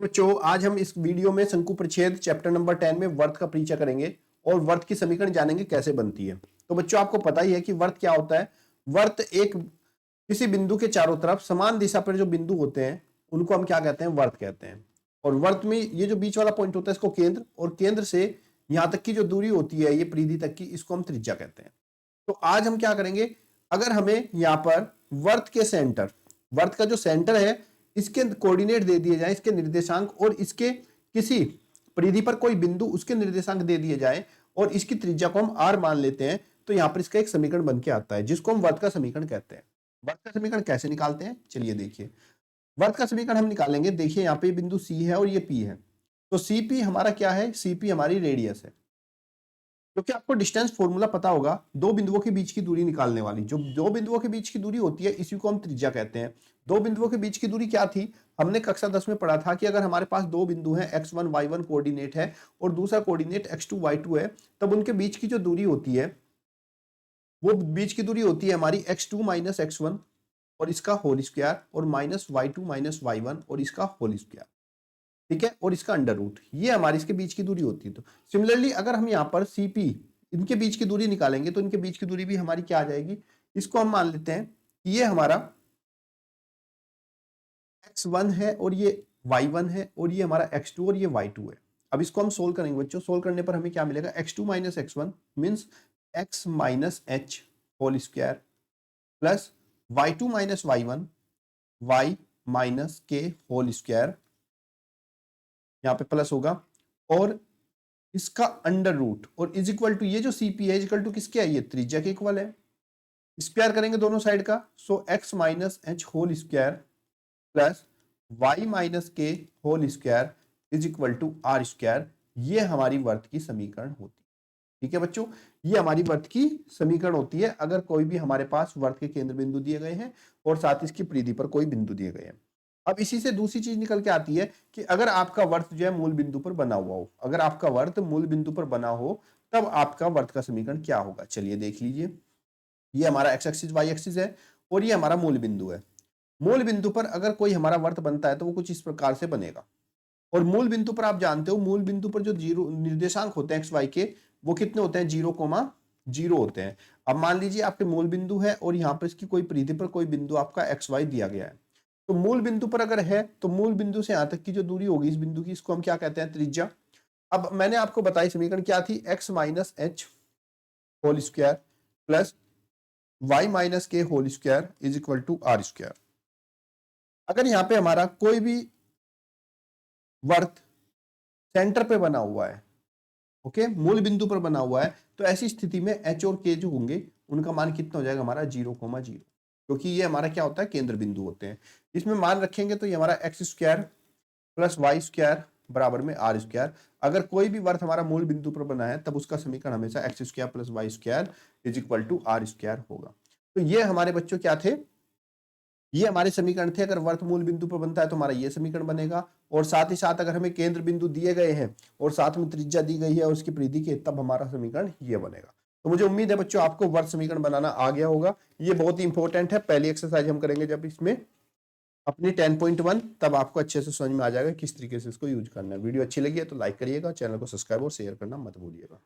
तो बच्चों आज हम इस वीडियो में शंकु परिच्छेद चैप्टर नंबर 10 में वर्त का परिचय करेंगे और वर्त की समीकरण जानेंगे कैसे बनती है। तो बच्चों आपको पता ही है कि वर्त क्या होता है। वर्त एक किसी बिंदु के चारों तरफ समान दिशा पर जो बिंदु होते हैं उनको हम क्या कहते हैं, वर्त कहते हैं। और वर्त में ये जो बीच वाला पॉइंट होता है इसको केंद्र, और केंद्र से यहां तक की जो दूरी होती है ये परिधि तक की, इसको हम त्रिज्या कहते हैं। तो आज हम क्या करेंगे, अगर हमें यहाँ पर वर्त के सेंटर, वर्त का जो सेंटर है इसके कोऑर्डिनेट दे दिए जाए, इसके निर्देशांक, और इसके किसी परिधि पर कोई बिंदु उसके निर्देशांक दे दिए जाए और इसकी त्रिज्या को हम r मान लेते हैं, तो यहां पर इसका एक समीकरण बन के आता है जिसको हम वर्त का समीकरण कहते हैं। वर्त का समीकरण कैसे निकालते हैं, चलिए देखिए। वर्त का समीकरण हम निकालेंगे, देखिए यहाँ पे बिंदु C है और ये P है, तो CP हमारा क्या है, CP हमारी रेडियस है। क्योंकि आपको डिस्टेंस फॉर्मूला पता होगा, दो बिंदुओं के बीच की दूरी निकालने वाली, जो दो बिंदुओं के बीच की दूरी होती है इसी को हम त्रिज्या कहते हैं। दो बिंदुओं के बीच की दूरी क्या थी, हमने कक्षा 10 में पढ़ा था कि अगर हमारे पास दो बिंदु हैं, x1 y1 कोऑर्डिनेट है और दूसरा कोऑर्डिनेट x2 y2 है, तब उनके बीच की जो दूरी होती है वो बीच की दूरी होती है हमारी x2 माइनस x1 और इसका होल स्क्वायर, और माइनस y2 माइनस y1 और इसका होल स्क्वायर, ठीक है, और इसका अंडर रूट, ये हमारी इसके बीच की दूरी होती है। तो सिमिलरली अगर हम यहाँ पर CP इनके बीच की दूरी निकालेंगे तो इनके बीच की दूरी भी हमारी क्या आ जाएगी, इसको हम मान लेते हैं कि ये हमारा x1 है और ये y1 है और ये हमारा x2 और ये y2 है। अब इसको हम सोल्व करेंगे बच्चों, सोल्व करने पर हमें क्या मिलेगा, x2 minus x1 means x minus h whole square plus y2 minus y1 y minus k whole square, यहाँ पे प्लस होगा, और इसका अंडर रूट, और इज इक्वल टू ये जो CP है इक्वल टू किसके है, ये त्रिज्या के इक्वल है। स्क्वायर करेंगे दोनों साइड का, so x minus h whole square plus y minus k whole square is equal to r square. ये हमारी वर्त की समीकरण होती है। ठीक है बच्चों, ये हमारी वर्त की समीकरण होती है अगर कोई भी हमारे पास वर्त के केंद्र बिंदु दिए गए हैं और साथ इसकी परिधि पर कोई बिंदु दिए गए हैं। अब इसी से दूसरी चीज निकल के आती है कि अगर आपका वर्त जो है मूल बिंदु पर बना हुआ हो, अगर आपका वर्त मूल बिंदु पर बना हो तब आपका वर्त का समीकरण क्या होगा, चलिए देख लीजिए। ये हमारा x एक्सिस y एक्सिस है और ये हमारा मूल बिंदु है। मूल बिंदु पर अगर कोई हमारा वर्त बनता है तो वो कुछ इस प्रकार से बनेगा, और मूल बिंदु पर आप जानते हो, मूल बिंदु पर जो जीरो निर्देशांक होते हैं एक्स वाई के, वो कितने होते हैं, 0,0 होते हैं। अब मान लीजिए आपके मूल बिंदु है और यहाँ पर इसकी कोई परिधि पर कोई बिंदु आपका एक्स वाई दिया गया है, तो मूल बिंदु पर अगर है तो मूल बिंदु से यहां तक की जो दूरी होगी इस बिंदु की, इसको हम क्या कहते हैं, त्रिज्या। अब मैंने आपको बताई समीकरण क्या थी, x minus h whole square plus y minus k whole square is equal to r square. अगर यहाँ पे हमारा कोई भी वर्त सेंटर पे बना हुआ है, ओके, मूल बिंदु पर बना हुआ है, तो ऐसी स्थिति में h और k जो होंगे उनका मान कितना हो जाएगा, हमारा 0,0, क्योंकि ये हमारा क्या होता है, केंद्र बिंदु होते हैं। इसमें मान रखेंगे तो ये हमारा x square plus y square बराबर में आर स्क्वायर। अगर कोई भी वर्त हमारा मूल बिंदु पर बना है तब उसका समीकरण हमेशा x square plus y square is equal to r square होगा। तो ये हमारे बच्चों क्या थे, ये हमारे समीकरण थे। अगर वर्त मूल बिंदु पर बनता है तो हमारा ये समीकरण बनेगा, और साथ ही साथ अगर हमें केंद्र बिंदु दिए गए हैं और साथ में त्रिज्या दी गई है और उसकी परिधि के, तब हमारा समीकरण ये बनेगा। तो मुझे उम्मीद है बच्चों आपको वर्त समीकरण बनाना आ गया होगा। ये बहुत ही इंपॉर्टेंट है, पहली एक्सरसाइज हम करेंगे जब इसमें अपनी 10.1, तब आपको अच्छे से समझ में आ जाएगा किस तरीके से इसको यूज करना है। वीडियो अच्छी लगी है तो लाइक करिएगा, चैनल को सब्सक्राइब और शेयर करना मत भूलिएगा।